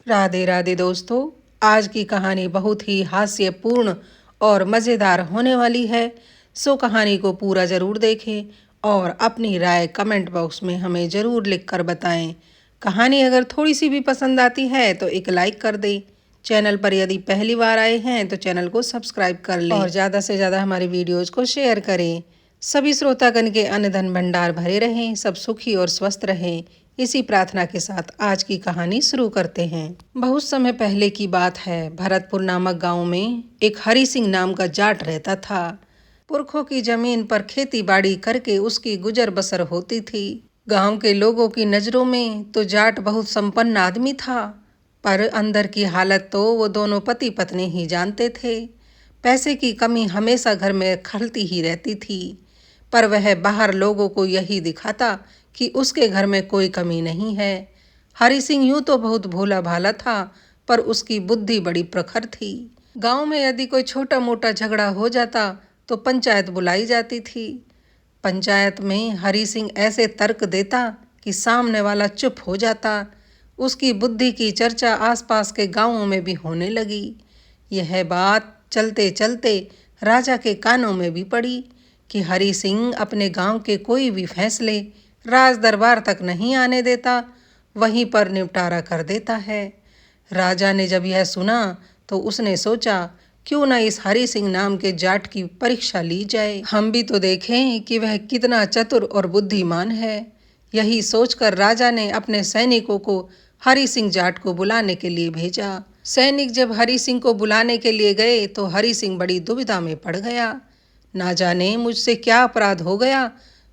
राधे राधे दोस्तों, आज की कहानी बहुत ही हास्यपूर्ण और मज़ेदार होने वाली है। सो कहानी को पूरा ज़रूर देखें और अपनी राय कमेंट बॉक्स में हमें ज़रूर लिखकर बताएं। कहानी अगर थोड़ी सी भी पसंद आती है तो एक लाइक कर दें। चैनल पर यदि पहली बार आए हैं तो चैनल को सब्सक्राइब कर लें और ज़्यादा से ज़्यादा हमारी वीडियोज़ को शेयर करें। सभी श्रोतागण के अन्न धन भंडार भरे रहें, सब सुखी और स्वस्थ रहें, इसी प्रार्थना के साथ आज की कहानी शुरू करते हैं। बहुत समय पहले की बात है। भरतपुर नामक गांव में एक हरि सिंह नाम का जाट रहता था। पुरखों की जमीन पर खेती बाड़ी करके उसकी गुजर बसर होती थी। गांव के लोगों की नजरों में तो जाट बहुत संपन्न आदमी था, पर अंदर की हालत तो वो दोनों पति पत्नी ही जानते थे। पैसे की कमी हमेशा घर में खलती ही रहती थी, पर वह बाहर लोगों को यही दिखाता कि उसके घर में कोई कमी नहीं है। हरि सिंह यूं तो बहुत भोला भाला था, पर उसकी बुद्धि बड़ी प्रखर थी। गांव में यदि कोई छोटा मोटा झगड़ा हो जाता तो पंचायत बुलाई जाती थी। पंचायत में हरि सिंह ऐसे तर्क देता कि सामने वाला चुप हो जाता। उसकी बुद्धि की चर्चा आसपास के गांवों में भी होने लगी। यह बात चलते चलते राजा के कानों में भी पड़ी कि हरि सिंह अपने गांव के कोई भी फैसले राज दरबार तक नहीं आने देता, वहीं पर निपटारा कर देता है। राजा ने जब यह सुना तो उसने सोचा, क्यों न इस हरि सिंह नाम के जाट की परीक्षा ली जाए, हम भी तो देखें कि वह कितना चतुर और बुद्धिमान है। यही सोचकर राजा ने अपने सैनिकों को हरि सिंह जाट को बुलाने के लिए भेजा। सैनिक जब हरि सिंह को बुलाने के लिए गए तो हरि सिंह बड़ी दुविधा में पड़ गया। ना जाने मुझसे क्या अपराध हो गया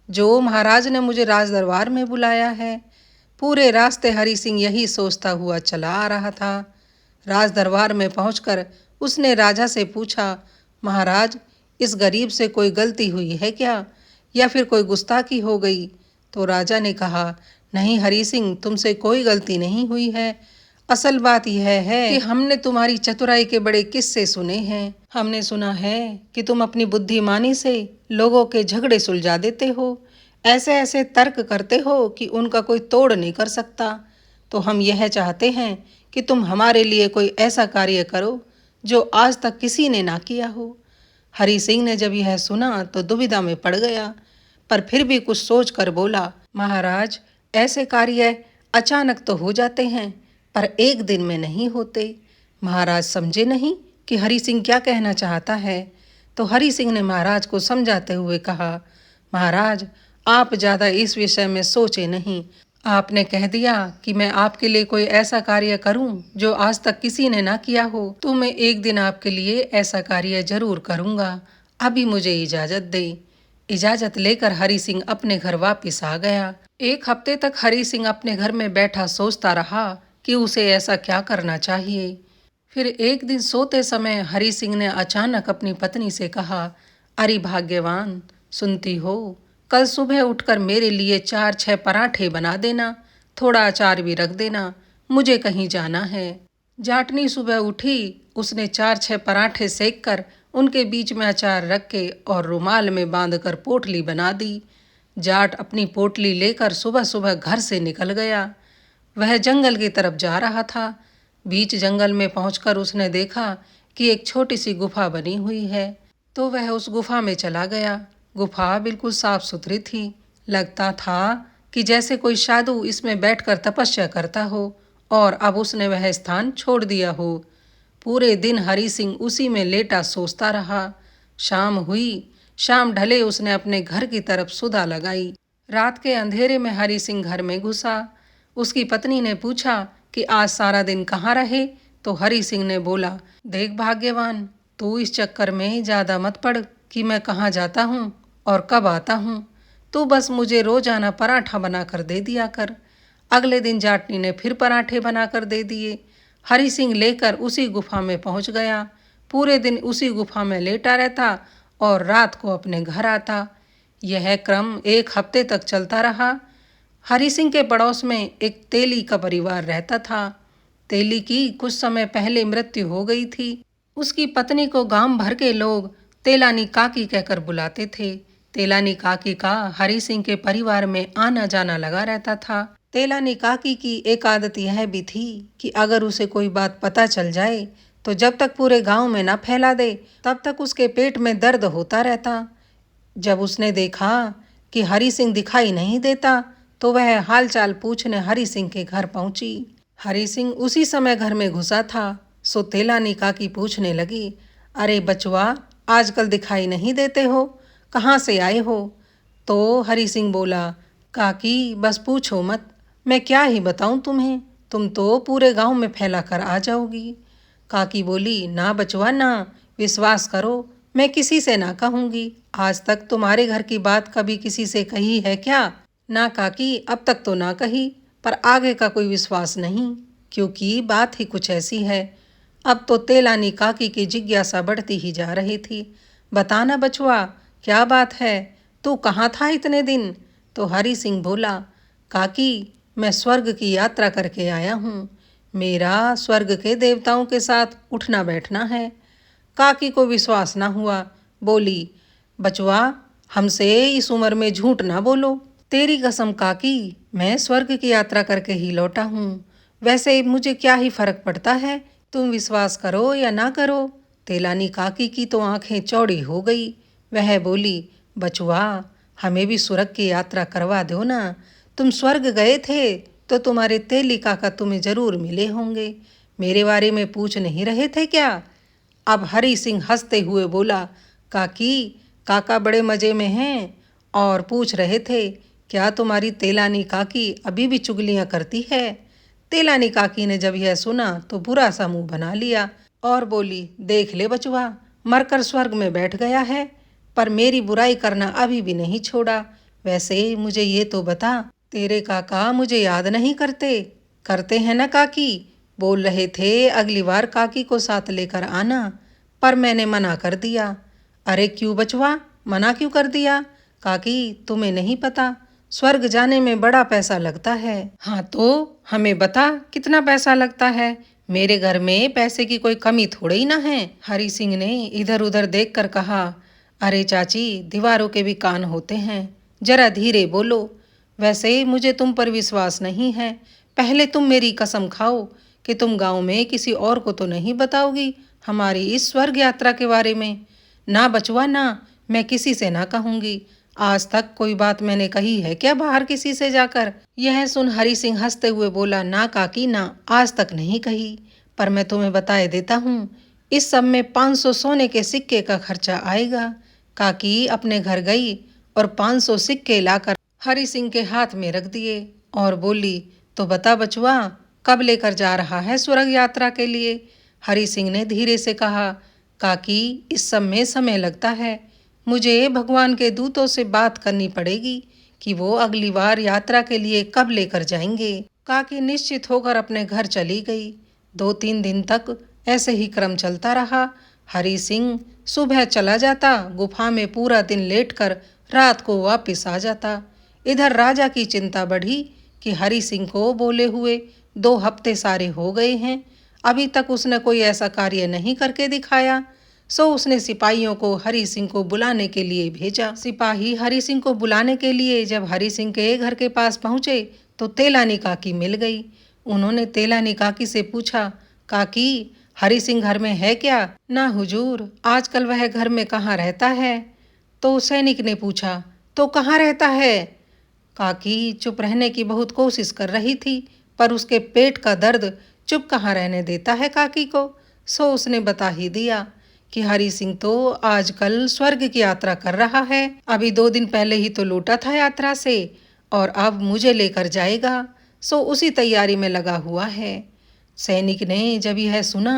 जो महाराज ने मुझे राज दरबार में बुलाया है। पूरे रास्ते हरि सिंह यही सोचता हुआ चला आ रहा था। राज दरबार में पहुंचकर उसने राजा से पूछा, महाराज, इस गरीब से कोई गलती हुई है क्या, या फिर कोई गुस्ताखी हो गई? तो राजा ने कहा, नहीं हरि सिंह, तुमसे कोई गलती नहीं हुई है। असल बात यह है कि हमने तुम्हारी चतुराई के बड़े किस्से सुने हैं। हमने सुना है कि तुम अपनी बुद्धिमानी से लोगों के झगड़े सुलझा देते हो, ऐसे ऐसे तर्क करते हो कि उनका कोई तोड़ नहीं कर सकता। तो हम यह चाहते हैं कि तुम हमारे लिए कोई ऐसा कार्य करो जो आज तक किसी ने ना किया हो। हरि सिंह ने जब यह सुना तो दुविधा में पड़ गया, पर फिर भी कुछ सोच कर बोला, महाराज, ऐसे कार्य अचानक तो हो जाते हैं, पर एक दिन में नहीं होते। महाराज समझे नहीं कि हरि सिंह क्या कहना चाहता है। तो हरि सिंह ने महाराज को समझाते हुए कहा, महाराज, आप ज़्यादा इस विषय में सोचे नहीं। आपने कह दिया कि मैं आपके लिए कोई ऐसा कार्य करूं जो आज तक किसी ने ना किया हो, तो मैं एक दिन आपके लिए ऐसा कार्य जरूर करूंगा। अभी मुझे इजाज़त दे। इजाज़त लेकर हरि सिंह अपने घर वापस आ गया। एक हफ्ते तक हरि सिंह अपने घर में बैठा सोचता रहा कि उसे ऐसा क्या करना चाहिए। फिर एक दिन सोते समय हरि सिंह ने अचानक अपनी पत्नी से कहा, अरे भाग्यवान, सुनती हो, कल सुबह उठकर मेरे लिए 4-6 पराठे बना देना, थोड़ा अचार भी रख देना, मुझे कहीं जाना है। जाटनी सुबह उठी, उसने 4-6 पराठे सेक कर उनके बीच में अचार रख के और रुमाल में बांधकर पोटली बना दी। जाट अपनी पोटली लेकर सुबह सुबह घर से निकल गया। वह जंगल की तरफ जा रहा था। बीच जंगल में पहुंचकर उसने देखा कि एक छोटी सी गुफा बनी हुई है, तो वह उस गुफा में चला गया। गुफा बिल्कुल साफ सुथरी थी। लगता था कि जैसे कोई साधु इसमें बैठकर तपस्या करता हो और अब उसने वह स्थान छोड़ दिया हो। पूरे दिन हरि सिंह उसी में लेटा सोचता रहा। शाम हुई। शाम ढले उसने अपने घर की तरफ सुधा लगाई। रात के अंधेरे में हरि सिंह घर में घुसा। उसकी पत्नी ने पूछा कि आज सारा दिन कहाँ रहे? तो हरि सिंह ने बोला, देख भाग्यवान, तू इस चक्कर में ज़्यादा मत पड़ कि मैं कहाँ जाता हूँ और कब आता हूँ। तू बस मुझे रोजाना पराठा बनाकर दे दिया कर। अगले दिन जाटनी ने फिर पराठे बनाकर दे दिए। हरि सिंह लेकर उसी गुफा में पहुँच गया। पूरे दिन उसी गुफा में लेटा रहता और रात को अपने घर आता। यह क्रम एक हफ्ते तक चलता रहा। हरि सिंह के पड़ोस में एक तेली का परिवार रहता था। तेली की कुछ समय पहले मृत्यु हो गई थी। उसकी पत्नी को गांव भर के लोग तेलानी काकी कहकर बुलाते थे। तेलानी काकी का हरि सिंह के परिवार में आना जाना लगा रहता था। तेलानी काकी की एक आदत यह भी थी कि अगर उसे कोई बात पता चल जाए तो जब तक पूरे गांव में न फैला दे तब तक उसके पेट में दर्द होता रहता। जब उसने देखा कि हरि सिंह दिखाई नहीं देता तो वह हालचाल पूछने हरि सिंह के घर पहुंची। हरि सिंह उसी समय घर में घुसा था। सो तेलानी काकी पूछने लगी, अरे बचवा, आजकल दिखाई नहीं देते हो, कहाँ से आए हो? तो हरि सिंह बोला, काकी बस पूछो मत, मैं क्या ही बताऊं तुम्हें, तुम तो पूरे गांव में फैला कर आ जाओगी। काकी बोली, ना बचवा ना, विश्वास करो, मैं किसी से ना कहूंगी। आज तक तुम्हारे घर की बात कभी किसी से कही है क्या? ना काकी, अब तक तो ना कही, पर आगे का कोई विश्वास नहीं, क्योंकि बात ही कुछ ऐसी है। अब तो तेलानी काकी की जिज्ञासा बढ़ती ही जा रही थी। बताना बचवा, क्या बात है, तू कहाँ था इतने दिन? तो हरि सिंह बोला, काकी मैं स्वर्ग की यात्रा करके आया हूँ, मेरा स्वर्ग के देवताओं के साथ उठना बैठना है। काकी को विश्वास ना हुआ, बोली, बचवा हमसे इस उम्र में झूठ ना बोलो। तेरी कसम काकी, मैं स्वर्ग की यात्रा करके ही लौटा हूँ, वैसे मुझे क्या ही फर्क पड़ता है, तुम विश्वास करो या ना करो। तेलानी काकी की तो आंखें चौड़ी हो गई। वह बोली, बचवा हमें भी स्वर्ग की यात्रा करवा दो ना, तुम स्वर्ग गए थे तो तुम्हारे तेली काका तुम्हें जरूर मिले होंगे, मेरे बारे में पूछ नहीं रहे थे क्या? अब हरि सिंह हंसते हुए बोला, काकी काका बड़े मजे में हैं और पूछ रहे थे क्या तुम्हारी तेलानी काकी अभी भी चुगलियां करती है? तेलानी काकी ने जब यह सुना तो बुरा सा मुंह बना लिया और बोली, देख ले बचवा, मरकर स्वर्ग में बैठ गया है, पर मेरी बुराई करना अभी भी नहीं छोड़ा। वैसे मुझे ये तो बता, तेरे काका मुझे याद नहीं करते? करते हैं ना काकी, बोल रहे थे अगली बार काकी को साथ लेकर आना, पर मैंने मना कर दिया। अरे क्यों बचवा, मना क्यों कर दिया? काकी तुम्हें नहीं पता, स्वर्ग जाने में बड़ा पैसा लगता है। हाँ तो हमें बता कितना पैसा लगता है, मेरे घर में पैसे की कोई कमी थोड़ी ही ना है। हरि सिंह ने इधर उधर देखकर कहा, अरे चाची, दीवारों के भी कान होते हैं, जरा धीरे बोलो। वैसे मुझे तुम पर विश्वास नहीं है, पहले तुम मेरी कसम खाओ कि तुम गांव में किसी और को तो नहीं बताओगी हमारी इस स्वर्ग यात्रा के बारे में। ना बचवा ना, मैं किसी से ना कहूंगी, आज तक कोई बात मैंने कही है क्या बाहर किसी से जाकर? यह सुन हरि सिंह हंसते हुए बोला, ना काकी ना, आज तक नहीं कही, पर मैं तुम्हें बताए देता हूँ, इस सब में 500 सोने के सिक्के का खर्चा आएगा। काकी अपने घर गई और 500 सिक्के लाकर हरि सिंह के हाथ में रख दिए और बोली, तो बता बचवा, कब लेकर जा रहा है स्वर्ग यात्रा के लिए? हरि सिंह ने धीरे से कहा, काकी इस सब में समय लगता है, मुझे भगवान के दूतों से बात करनी पड़ेगी कि वो अगली बार यात्रा के लिए कब लेकर जाएंगे। काकी निश्चित होकर अपने घर चली गई। 2-3 दिन तक ऐसे ही क्रम चलता रहा। हरि सिंह सुबह चला जाता, गुफा में पूरा दिन लेटकर रात को वापस आ जाता। इधर राजा की चिंता बढ़ी कि हरि सिंह को बोले हुए 2 हफ्ते सारे हो गए हैं, अभी तक उसने कोई ऐसा कार्य नहीं करके दिखाया। सो उसने सिपाहियों को हरि सिंह को बुलाने के लिए भेजा। सिपाही हरि सिंह को बुलाने के लिए जब हरि सिंह के घर के पास पहुंचे तो तेलानी काकी मिल गई। उन्होंने तेलानी काकी से पूछा, काकी हरि सिंह घर में है क्या? ना हुजूर, आजकल वह घर में कहाँ रहता है। तो सैनिक ने पूछा, तो कहाँ रहता है? काकी चुप रहने की बहुत कोशिश कर रही थी, पर उसके पेट का दर्द चुप कहाँ रहने देता है काकी को। सो उसने बता ही दिया कि हरि सिंह तो आजकल स्वर्ग की यात्रा कर रहा है, अभी 2 दिन पहले ही तो लौटा था यात्रा से और अब मुझे लेकर जाएगा, सो उसी तैयारी में लगा हुआ है। सैनिक ने जब यह सुना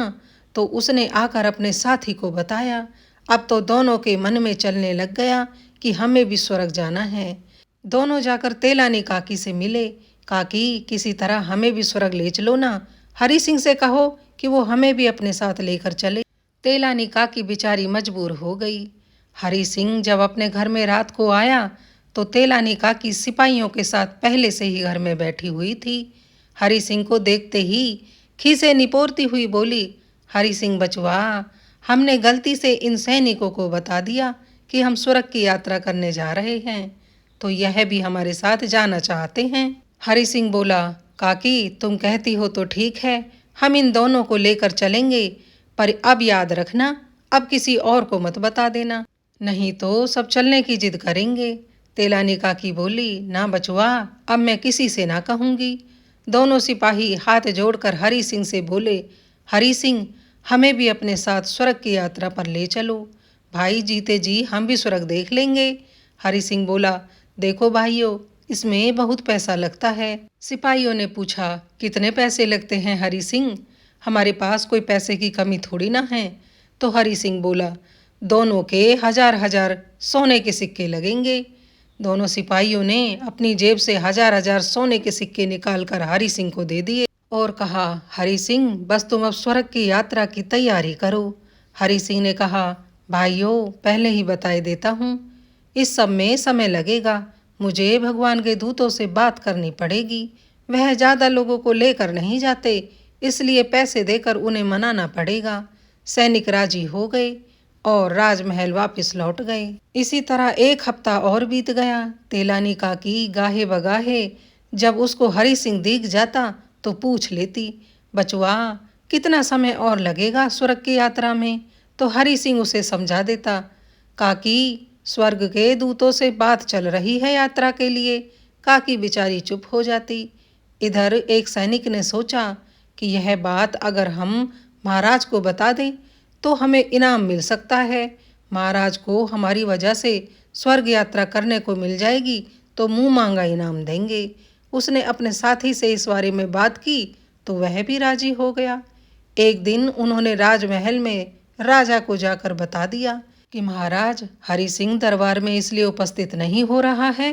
तो उसने आकर अपने साथी को बताया। अब तो दोनों के मन में चलने लग गया कि हमें भी स्वर्ग जाना है। दोनों जाकर तेलानी काकी से मिले, काकी किसी तरह हमें भी स्वर्ग ले चलो ना, हरि सिंह से कहो कि वो हमें भी अपने साथ लेकर चले। तेलानी काकी बेचारी मजबूर हो गई। हरि सिंह जब अपने घर में रात को आया तो तेलानी काकी सिपाहियों के साथ पहले से ही घर में बैठी हुई थी। हरि सिंह को देखते ही खीसे निपोरती हुई बोली, हरि सिंह बचवा, हमने गलती से इन सैनिकों को बता दिया कि हम स्वर्ग की यात्रा करने जा रहे हैं, तो यह भी हमारे साथ जाना चाहते हैं। हरि सिंह बोला, काकी तुम कहती हो तो ठीक है, हम इन दोनों को लेकर चलेंगे, पर अब याद रखना, अब किसी और को मत बता देना, नहीं तो सब चलने की जिद करेंगे। तेलानी काकी बोली, ना बचुआ, अब मैं किसी से ना कहूँगी। दोनों सिपाही हाथ जोड़कर हरि सिंह से बोले, हरि सिंह, हमें भी अपने साथ स्वर्ग की यात्रा पर ले चलो। भाई जीते जी हम भी स्वर्ग देख लेंगे। हरि सिंह बोला, देखो भाइयों, इसमें बहुत पैसा लगता है। सिपाहियों ने पूछा, कितने पैसे लगते हैं हरि सिंह? हमारे पास कोई पैसे की कमी थोड़ी ना है। तो हरि सिंह बोला, दोनों के 1000-1000 सोने के सिक्के लगेंगे। दोनों सिपाहियों ने अपनी जेब से 1000-1000 सोने के सिक्के निकालकर हरि सिंह को दे दिए और कहा, हरि सिंह, बस तुम अब स्वर्ग की यात्रा की तैयारी करो। हरि सिंह ने कहा, भाइयों, पहले ही बताए देता हूँ, इस सब में समय लगेगा। मुझे भगवान के दूतों से बात करनी पड़ेगी। वह ज़्यादा लोगों को लेकर नहीं जाते, इसलिए पैसे देकर उन्हें मनाना पड़ेगा। सैनिक राजी हो गए और राजमहल वापस लौट गए। इसी तरह 1 हफ्ता और बीत गया। तेलानी काकी गाहे बगाहे जब उसको हरि सिंह दिख जाता तो पूछ लेती, बचवा, कितना समय और लगेगा स्वर्ग की यात्रा में? तो हरि सिंह उसे समझा देता, काकी, स्वर्ग के दूतों से बात चल रही है यात्रा के लिए। काकी बेचारी चुप हो जाती। इधर एक सैनिक ने सोचा कि यह बात अगर हम महाराज को बता दें तो हमें इनाम मिल सकता है। महाराज को हमारी वजह से स्वर्ग यात्रा करने को मिल जाएगी तो मुंह मांगा इनाम देंगे। उसने अपने साथी से इस बारे में बात की तो वह भी राजी हो गया। एक दिन उन्होंने राजमहल में राजा को जाकर बता दिया कि महाराज, हरि सिंह दरबार में इसलिए उपस्थित नहीं हो रहा है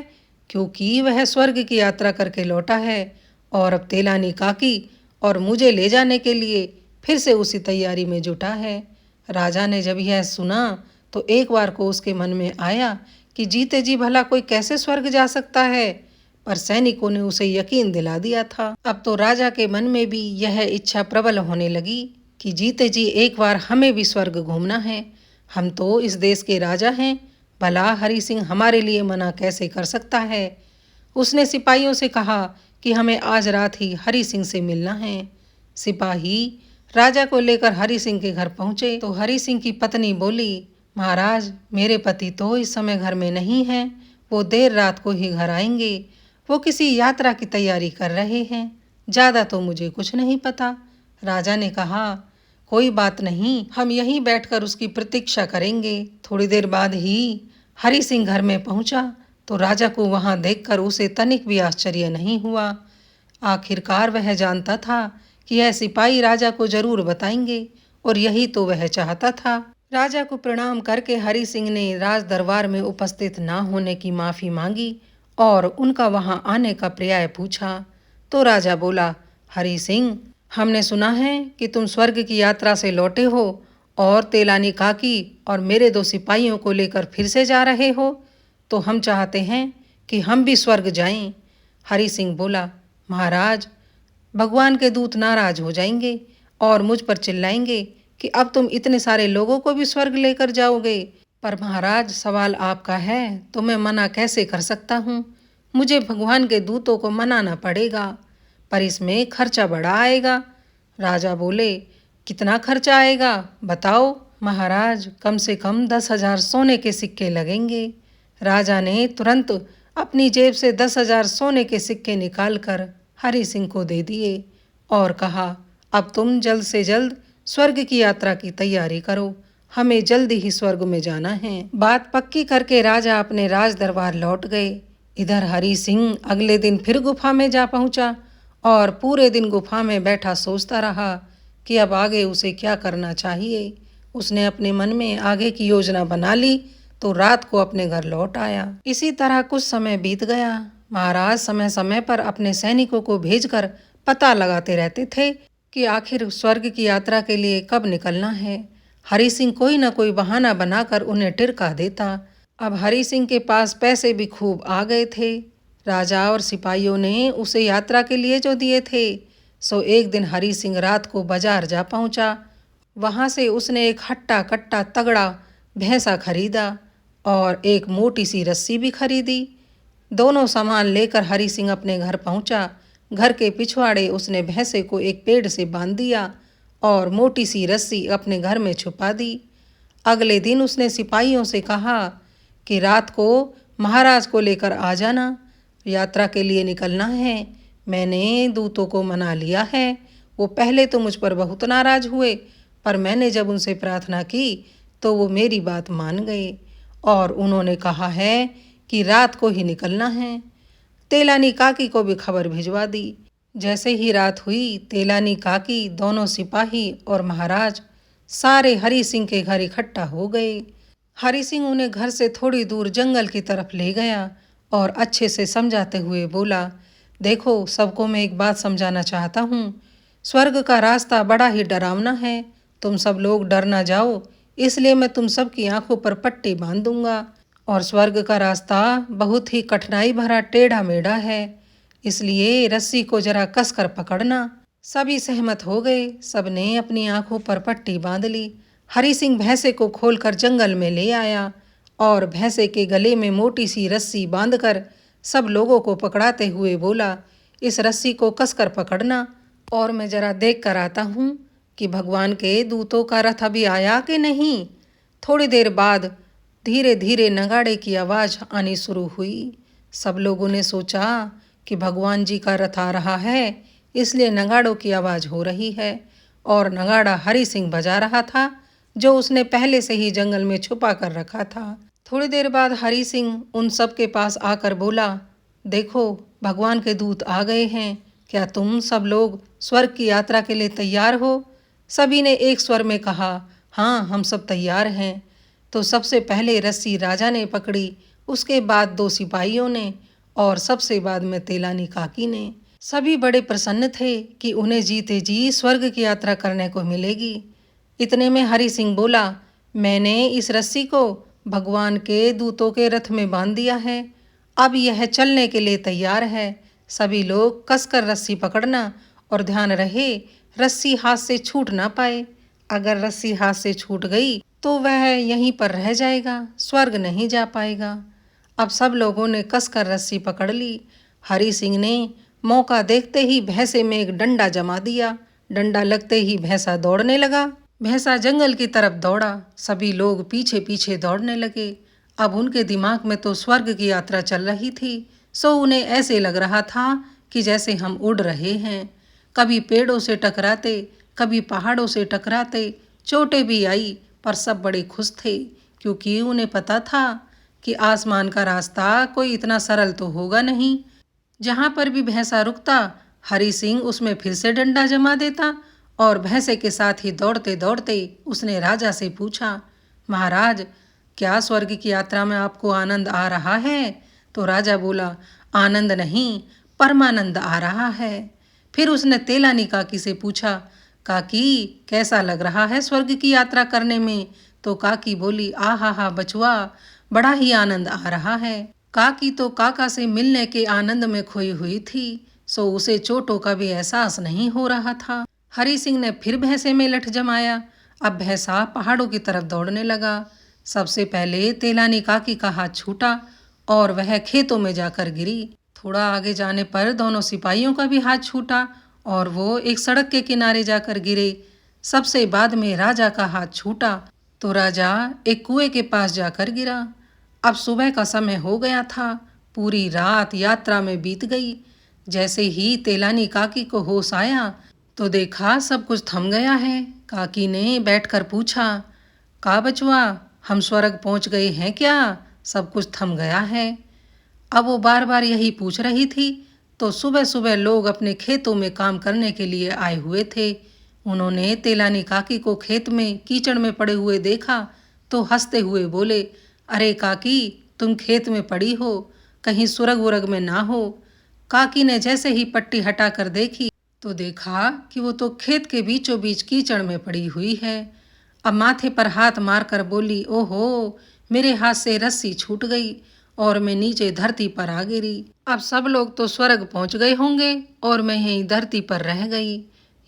क्योंकि वह स्वर्ग की यात्रा करके लौटा है और अब तेलानी काकी और मुझे ले जाने के लिए फिर से उसी तैयारी में जुटा है। राजा ने जब यह सुना तो एक बार को उसके मन में आया कि जीते जी भला कोई कैसे स्वर्ग जा सकता है, पर सैनिकों ने उसे यकीन दिला दिया था। अब तो राजा के मन में भी यह इच्छा प्रबल होने लगी कि जीते जी एक बार हमें भी स्वर्ग घूमना है। हम तो इस देश के राजा हैं, भला हरि सिंह हमारे लिए मना कैसे कर सकता है। उसने सिपाहियों से कहा कि हमें आज रात ही हरि सिंह से मिलना है। सिपाही राजा को लेकर हरि सिंह के घर पहुंचे तो हरि सिंह की पत्नी बोली, महाराज, मेरे पति तो इस समय घर में नहीं हैं, वो देर रात को ही घर आएंगे। वो किसी यात्रा की तैयारी कर रहे हैं, ज़्यादा तो मुझे कुछ नहीं पता। राजा ने कहा, कोई बात नहीं, हम यहीं बैठकर उसकी प्रतीक्षा करेंगे। थोड़ी देर बाद ही हरि सिंह घर में पहुंचा तो राजा को वहां देखकर उसे तनिक भी आश्चर्य नहीं हुआ। आखिरकार वह जानता था कि यह सिपाही राजा को जरूर बताएंगे और यही तो वह चाहता था। राजा को प्रणाम करके हरि सिंह ने राज दरबार में उपस्थित ना होने की माफ़ी मांगी और उनका वहां आने का पर्याय पूछा। तो राजा बोला, हरि सिंह, हमने सुना है कि तुम स्वर्ग की यात्रा से लौटे हो और तेलानी काकी और मेरे 2 सिपाहियों को लेकर फिर से जा रहे हो, तो हम चाहते हैं कि हम भी स्वर्ग जाएं। हरि सिंह बोला, महाराज, भगवान के दूत नाराज हो जाएंगे और मुझ पर चिल्लाएंगे कि अब तुम इतने सारे लोगों को भी स्वर्ग लेकर जाओगे। पर महाराज, सवाल आपका है तो मैं मना कैसे कर सकता हूँ। मुझे भगवान के दूतों को मनाना पड़ेगा, पर इसमें खर्चा बड़ा आएगा। राजा बोले, कितना खर्चा आएगा बताओ। महाराज, कम से कम 10,000 सोने के सिक्के लगेंगे। राजा ने तुरंत अपनी जेब से 10,000 सोने के सिक्के निकालकर हरि सिंह को दे दिए और कहा, अब तुम जल्द से जल्द स्वर्ग की यात्रा की तैयारी करो, हमें जल्दी ही स्वर्ग में जाना है। बात पक्की करके राजा अपने राज दरबार लौट गए। इधर हरि सिंह अगले दिन फिर गुफा में जा पहुंचा और पूरे दिन गुफा में बैठा सोचता रहा कि अब आगे उसे क्या करना चाहिए। उसने अपने मन में आगे की योजना बना ली तो रात को अपने घर लौट आया। इसी तरह कुछ समय बीत गया। महाराज समय समय पर अपने सैनिकों को भेजकर पता लगाते रहते थे कि आखिर स्वर्ग की यात्रा के लिए कब निकलना है। हरि सिंह कोई न कोई बहाना बनाकर उन्हें टिरका देता। अब हरि सिंह के पास पैसे भी खूब आ गए थे। राजा और सिपाहियों ने उसे यात्रा के लिए जो दिए थे, सो एक दिन हरि सिंह रात को बाजार जा पहुंचा। वहां से उसने एक हट्टा कट्टा तगड़ा भैंसा खरीदा और एक मोटी सी रस्सी भी खरीदी। दोनों सामान लेकर हरि सिंह अपने घर पहुंचा। घर के पिछवाड़े उसने भैंसे को एक पेड़ से बांध दिया और मोटी सी रस्सी अपने घर में छुपा दी। अगले दिन उसने सिपाहियों से कहा कि रात को महाराज को लेकर आ जाना, यात्रा के लिए निकलना है। मैंने दूतों को मना लिया है। वो पहले तो मुझ पर बहुत नाराज हुए, पर मैंने जब उनसे प्रार्थना की तो वो मेरी बात मान गए और उन्होंने कहा है कि रात को ही निकलना है। तेलानी काकी को भी खबर भिजवा दी। जैसे ही रात हुई, तेलानी काकी, दोनों सिपाही और महाराज सारे हरि सिंह के घर इकट्ठा हो गए। हरि सिंह उन्हें घर से थोड़ी दूर जंगल की तरफ ले गया और अच्छे से समझाते हुए बोला, देखो, सबको मैं एक बात समझाना चाहता हूँ। स्वर्ग का रास्ता बड़ा ही डरावना है। तुम सब लोग डर ना जाओ, इसलिए मैं तुम सब की आंखों पर पट्टी बांध दूंगा। और स्वर्ग का रास्ता बहुत ही कठिनाई भरा टेढ़ा मेढ़ा है, इसलिए रस्सी को जरा कसकर पकड़ना। सभी सहमत हो गए। सबने अपनी आंखों पर पट्टी बांध ली। हरि सिंह भैंसे को खोलकर जंगल में ले आया और भैंसे के गले में मोटी सी रस्सी बांधकर सब लोगों को पकड़ाते हुए बोला, इस रस्सी को कसकर पकड़ना और मैं जरा देख कर आता हूँ कि भगवान के दूतों का रथ अभी आया कि नहीं। थोड़ी देर बाद धीरे धीरे नगाड़े की आवाज़ आनी शुरू हुई। सब लोगों ने सोचा कि भगवान जी का रथ आ रहा है, इसलिए नगाड़ों की आवाज़ हो रही है। और नगाड़ा हरि सिंह बजा रहा था, जो उसने पहले से ही जंगल में छुपा कर रखा था। थोड़ी देर बाद हरि सिंह उन सब के पास आकर बोला, देखो, भगवान के दूत आ गए हैं। क्या तुम सब लोग स्वर्ग की यात्रा के लिए तैयार हो? सभी ने एक स्वर में कहा, हाँ, हम सब तैयार हैं। तो सबसे पहले रस्सी राजा ने पकड़ी, उसके बाद दो सिपाहियों ने और सबसे बाद में तेलानी काकी ने। सभी बड़े प्रसन्न थे कि उन्हें जीते जी स्वर्ग की यात्रा करने को मिलेगी। इतने में हरि सिंह बोला, मैंने इस रस्सी को भगवान के दूतों के रथ में बांध दिया है। अब यह चलने के लिए तैयार है। सभी लोग कसकर रस्सी पकड़ना और ध्यान रहे रस्सी हाथ से छूट ना पाए। अगर रस्सी हाथ से छूट गई तो वह यहीं पर रह जाएगा, स्वर्ग नहीं जा पाएगा। अब सब लोगों ने कसकर रस्सी पकड़ ली। हरि सिंह ने मौका देखते ही भैंसे में एक डंडा जमा दिया। डंडा लगते ही भैंसा दौड़ने लगा। भैंसा जंगल की तरफ दौड़ा। सभी लोग पीछे पीछे दौड़ने लगे। अब उनके दिमाग में तो स्वर्ग की यात्रा चल रही थी, सो उन्हें ऐसे लग रहा था कि जैसे हम उड़ रहे हैं। कभी पेड़ों से टकराते, कभी पहाड़ों से टकराते, चोटें भी आई, पर सब बड़े खुश थे, क्योंकि उन्हें पता था कि आसमान का रास्ता कोई इतना सरल तो होगा नहीं। जहाँ पर भी भैंसा रुकता, हरि सिंह उसमें फिर से डंडा जमा देता और भैंसे के साथ ही दौड़ते दौड़ते उसने राजा से पूछा, महाराज, क्या स्वर्ग की यात्रा में आपको आनंद आ रहा है? तो राजा बोला, आनंद नहीं, परमानंद आ रहा है। फिर उसने तेलानी काकी से पूछा, काकी, कैसा लग रहा है स्वर्ग की यात्रा करने में? तो काकी बोली, आहा हा बचुआ, बड़ा ही आनंद आ रहा है। काकी तो काका से मिलने के आनंद में खोई हुई थी, सो उसे चोटों का भी एहसास नहीं हो रहा था। हरि सिंह ने फिर भैंसे में लठ जमाया। अब भैंसा पहाड़ों की तरफ दौड़ने लगा। सबसे पहले तेलानी काकी का हाथ छूटा और वह खेतों में जाकर गिरी। थोड़ा आगे जाने पर दोनों सिपाहियों का भी हाथ छूटा और वो एक सड़क के किनारे जाकर गिरे। सबसे बाद में राजा का हाथ छूटा तो राजा एक कुएं के पास जाकर गिरा। अब सुबह का समय हो गया था। पूरी रात यात्रा में बीत गई। जैसे ही तेलानी काकी को होश आया तो देखा सब कुछ थम गया है। काकी ने बैठकर पूछा, का बचुआ, हम स्वर्ग पहुंच गए हैं क्या? सब कुछ थम गया है। अब वो बार बार यही पूछ रही थी तो सुबह सुबह लोग अपने खेतों में काम करने के लिए आए हुए थे। उन्होंने तेलानी काकी को खेत में कीचड़ में पड़े हुए देखा तो हंसते हुए बोले, अरे काकी, तुम खेत में पड़ी हो, कहीं सुरग वुरग में ना हो। काकी ने जैसे ही पट्टी हटा कर देखी तो देखा कि वो तो खेत के बीचों बीच कीचड़ में पड़ी हुई है। अब माथे पर हाथ मारकर बोली, ओहो, मेरे हाथ से रस्सी छूट गई और मैं नीचे धरती पर आ गिरी। अब सब लोग तो स्वर्ग पहुंच गए होंगे और मैं यहीं धरती पर रह गई।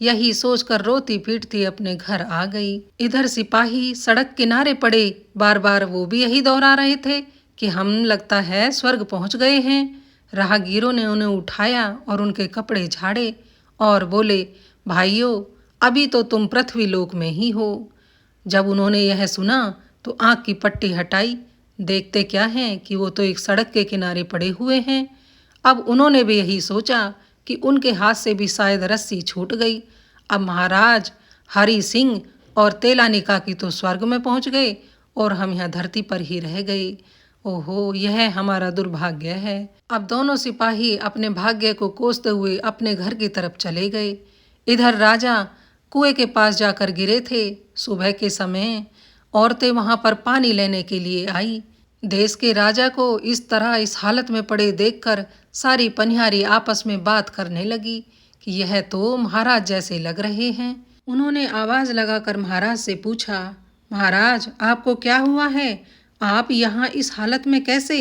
यही सोचकर रोती पीटती अपने घर आ गई। इधर सिपाही सड़क किनारे पड़े, बार बार वो भी यही दोहरा रहे थे कि हम लगता है स्वर्ग पहुंच गए हैं। राहगीरों ने उन्हें उठाया और उनके कपड़े झाड़े और बोले, भाइयों, अभी तो तुम पृथ्वी लोक में ही हो। जब उन्होंने यह सुना तो आँख की पट्टी हटाई। देखते क्या हैं कि वो तो एक सड़क के किनारे पड़े हुए हैं। अब उन्होंने भी यही सोचा कि उनके हाथ से भी शायद रस्सी छूट गई। अब महाराज हरि सिंह और तेलानी काकी तो स्वर्ग में पहुंच गए और हम यहाँ धरती पर ही रह गए। ओहो, यह हमारा दुर्भाग्य है। अब दोनों सिपाही अपने भाग्य को कोसते हुए अपने घर की तरफ चले गए। इधर राजा कुएं के पास जाकर गिरे थे। सुबह के समय औरतें वहां पर पानी लेने के लिए आई। देश के राजा को इस तरह इस हालत में पड़े देखकर सारी पनिहारी आपस में बात करने लगी कि यह तो महाराज जैसे लग रहे हैं। उन्होंने आवाज लगाकर महाराज से पूछा, महाराज, आपको क्या हुआ है? आप यहाँ इस हालत में कैसे?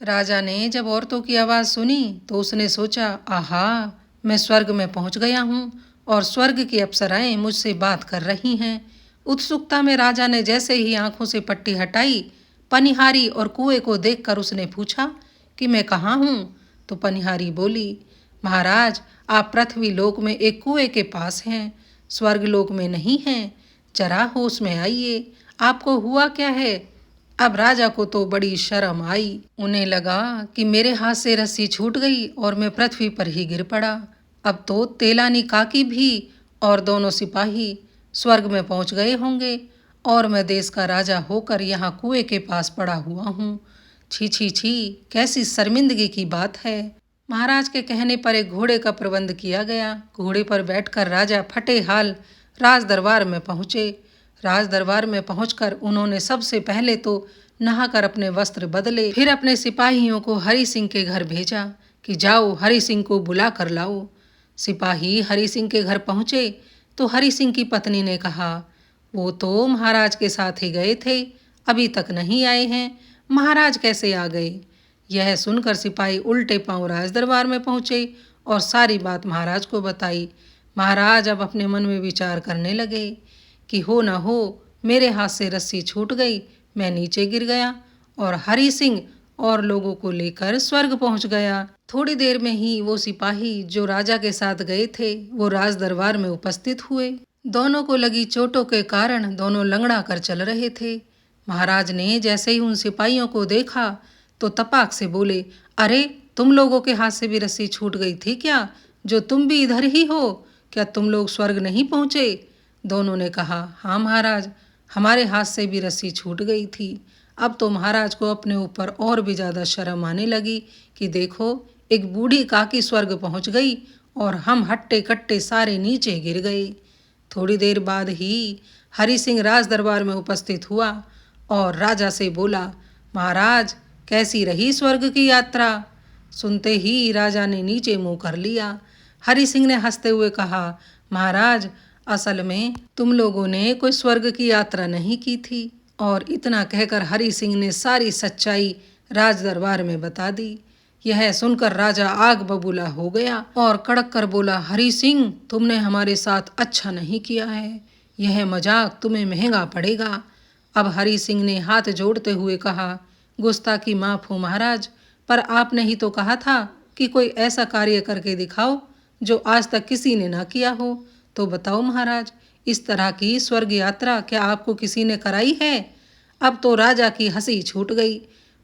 राजा ने जब औरतों की आवाज सुनी तो उसने सोचा, आहा, मैं स्वर्ग में पहुंच गया हूँ और स्वर्ग की अप्सराएं मुझसे बात कर रही हैं। उत्सुकता में राजा ने जैसे ही आंखों से पट्टी हटाई, पनिहारी और कुएं को देखकर उसने पूछा कि मैं कहाँ हूँ? तो पनिहारी बोली, महाराज, आप पृथ्वी लोक में एक कुएं के पास हैं, स्वर्ग लोक में नहीं हैं। जरा होश में आइए, आपको हुआ क्या है? अब राजा को तो बड़ी शर्म आई। उन्हें लगा कि मेरे हाथ से रस्सी छूट गई और मैं पृथ्वी पर ही गिर पड़ा। अब तो तेलानी काकी भी और दोनों सिपाही स्वर्ग में पहुंच गए होंगे और मैं देश का राजा होकर यहाँ कुएं के पास पड़ा हुआ हूँ। छी छी छी, कैसी शर्मिंदगी की बात है। महाराज के कहने पर एक घोड़े का प्रबंध किया गया। घोड़े पर बैठकर राजा फटे हाल राज दरबार में पहुँचे। राज दरबार में पहुंचकर उन्होंने सबसे पहले तो नहाकर अपने वस्त्र बदले, फिर अपने सिपाहियों को हरि सिंह के घर भेजा कि जाओ हरि सिंह को बुला कर लाओ। सिपाही हरि सिंह के घर पहुंचे तो हरि सिंह की पत्नी ने कहा, वो तो महाराज के साथ ही गए थे, अभी तक नहीं आए हैं, महाराज कैसे आ गए? यह सुनकर सिपाही उल्टे पांव राज दरबार में पहुंचे और सारी बात महाराज को बताई। महाराज अब अपने मन में विचार करने लगे कि हो न हो मेरे हाथ से रस्सी छूट गई, मैं नीचे गिर गया और हरि सिंह और लोगों को लेकर स्वर्ग पहुंच गया। थोड़ी देर में ही वो सिपाही जो राजा के साथ गए थे वो राज दरबार में उपस्थित हुए। दोनों को लगी चोटों के कारण दोनों लंगड़ा कर चल रहे थे। महाराज ने जैसे ही उन सिपाहियों को देखा तो तपाक से बोले, अरे, तुम लोगों के हाथ से भी रस्सी छूट गई थी क्या? जो तुम भी इधर ही हो, क्या तुम लोग स्वर्ग नहीं पहुंचे? दोनों ने कहा, हाँ महाराज, हमारे हाथ से भी रस्सी छूट गई थी। अब तो महाराज को अपने ऊपर और भी ज़्यादा शर्म आने लगी कि देखो, एक बूढ़ी काकी स्वर्ग पहुंच गई और हम हट्टे कट्टे सारे नीचे गिर गए। थोड़ी देर बाद ही हरि सिंह राज दरबार में उपस्थित हुआ और राजा से बोला, महाराज, कैसी रही स्वर्ग की यात्रा? सुनते ही राजा ने नीचे मुंह कर लिया। हरि सिंह ने हंसते हुए कहा, महाराज, असल में तुम लोगों ने कोई स्वर्ग की यात्रा नहीं की थी। और इतना कहकर हरि सिंह ने सारी सच्चाई राज दरबार में बता दी। यह सुनकर राजा आग बबूला हो गया और कड़क कर बोला, हरि सिंह, तुमने हमारे साथ अच्छा नहीं किया है, यह मजाक तुम्हें महंगा पड़ेगा। अब हरि सिंह ने हाथ जोड़ते हुए कहा, गुस्ताखी माफ हो महाराज, पर आपने ही तो कहा था कि कोई ऐसा कार्य करके दिखाओ जो आज तक किसी ने ना किया हो। तो बताओ महाराज, इस तरह की स्वर्ग यात्रा क्या आपको किसी ने कराई है? अब तो राजा की हंसी छूट गई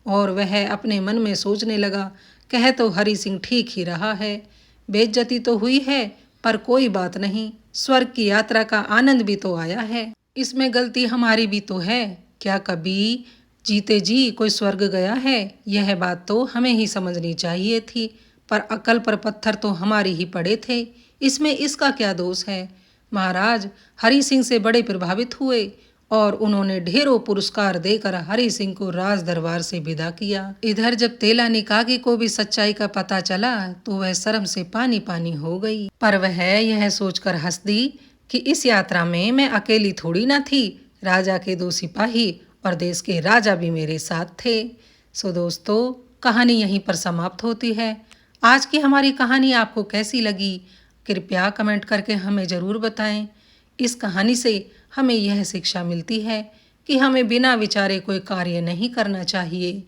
और वह अपने मन में सोचने लगा, कह तो हरि सिंह ठीक ही रहा है, बेइज्जती तो हुई है पर कोई बात नहीं, स्वर्ग की यात्रा का आनंद भी तो आया है, इसमें गलती हमारी भी तो है। क्या कभी जीते जी कोई स्वर्ग गया है? यह बात तो हमें ही समझनी चाहिए थी, पर अकल पर पत्थर तो हमारी ही पड़े थे, इसमें इसका क्या दोष है? महाराज हरि सिंह से बड़े प्रभावित हुए और उन्होंने ढेरों पुरस्कार देकर हरि सिंह को राज दरबार से विदा किया। इधर जब तेलानी काकी को भी सच्चाई का पता चला तो वह शर्म से पानी पानी हो गई, पर वह यह सोचकर हंस दी कि इस यात्रा में मैं अकेली थोड़ी ना थी, राजा के 2 सिपाही और देश के राजा भी मेरे साथ थे। सो दोस्तों, कहानी यहीं पर समाप्त होती है। आज की हमारी कहानी आपको कैसी लगी? कृपया कमेंट करके हमें ज़रूर बताएं। इस कहानी से हमें यह शिक्षा मिलती है कि हमें बिना विचारे कोई कार्य नहीं करना चाहिए।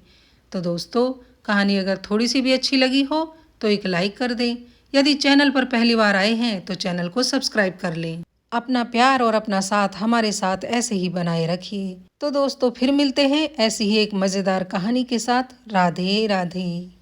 तो दोस्तों, कहानी अगर थोड़ी सी भी अच्छी लगी हो तो एक लाइक कर दें। यदि चैनल पर पहली बार आए हैं तो चैनल को सब्सक्राइब कर लें। अपना प्यार और अपना साथ हमारे साथ ऐसे ही बनाए रखिए। तो दोस्तों फिर मिलते हैं ऐसी ही एक मज़ेदार कहानी के साथ। राधे राधे।